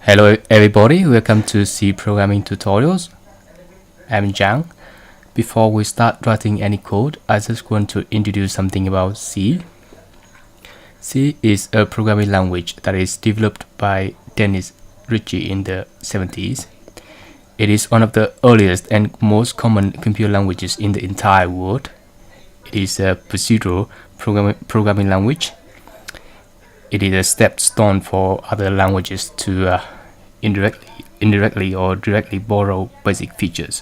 Hello everybody, welcome to C programming tutorials. I'm Zhang. Before we start writing any code, I just want to introduce something about C. C is a programming language that is developed by Dennis Ritchie in the 70s. It is one of the earliest and most common computer languages in the entire world. It is a procedural programming language. It is a stepstone for other languages to indirectly or directly borrow basic features.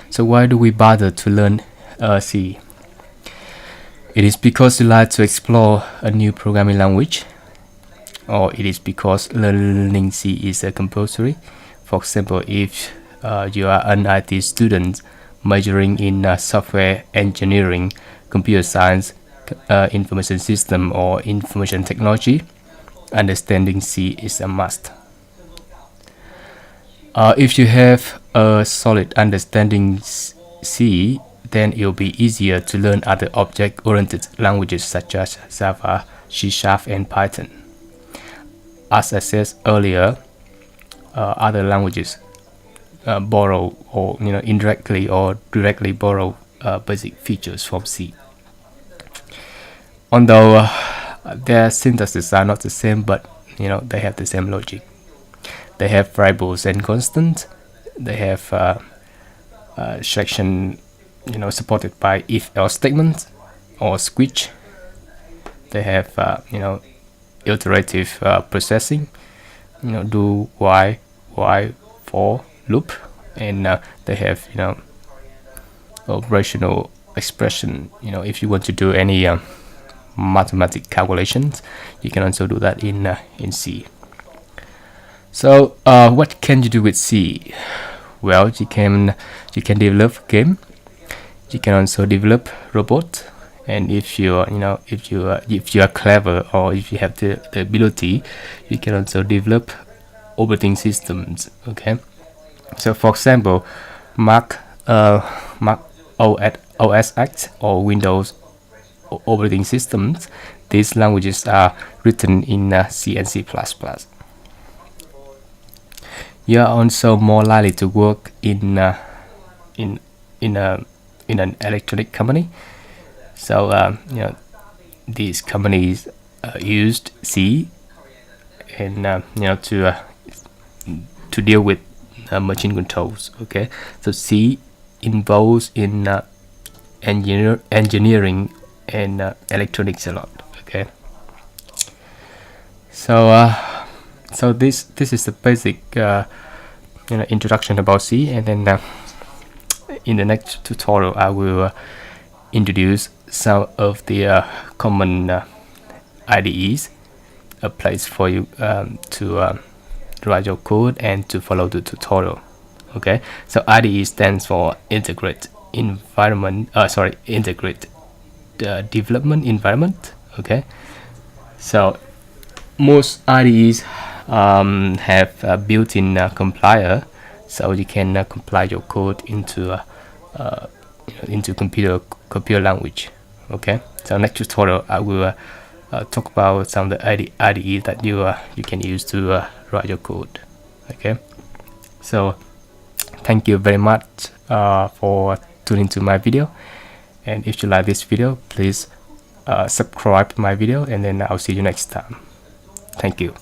So why do we bother to learn C? It is because you like to explore a new programming language, or it is because learning C is compulsory. For example, if you are an IT student majoring in software engineering, computer science, information system, or information technology, understanding C is a must. If you have a solid understanding C, then it will be easier to learn other object-oriented languages such as Java, C#, and Python. As I said earlier, other languages borrow or indirectly or directly borrow basic features from C. Although their syntaxes are not the same, but they have the same logic. They have variables and constants. They have selection, supported by if-else statements or switch. They have iterative processing, do, while, for, loop, and they have operational expression. If you want to do any mathematical calculations, you can also do that in C. So what can you do with C? Well, you can develop game. You can also develop robot, and if you are clever, or if you have the ability, you can also develop operating systems. Okay, so for example, Mac OS X or Windows operating systems, these languages are written in C and C++. You are also more likely to work in an electronic company. So these companies used C and to deal with machine controls. Okay, so C involves in engineering and electronics a lot. Okay, so this is the basic introduction about C, and then in the next tutorial I will introduce some of the common IDEs, a place for you to write your code and to follow the tutorial. Okay, so IDE stands for integrate development environment. Okay, so most IDEs have a built-in compiler, so you can compile your code into computer language. Okay, so next tutorial I will talk about some of the IDE that you can use to write your code. Okay, so thank you very much for tuning to my video, and if you like this video, please subscribe to my video, and then I'll see you next time. Thank you.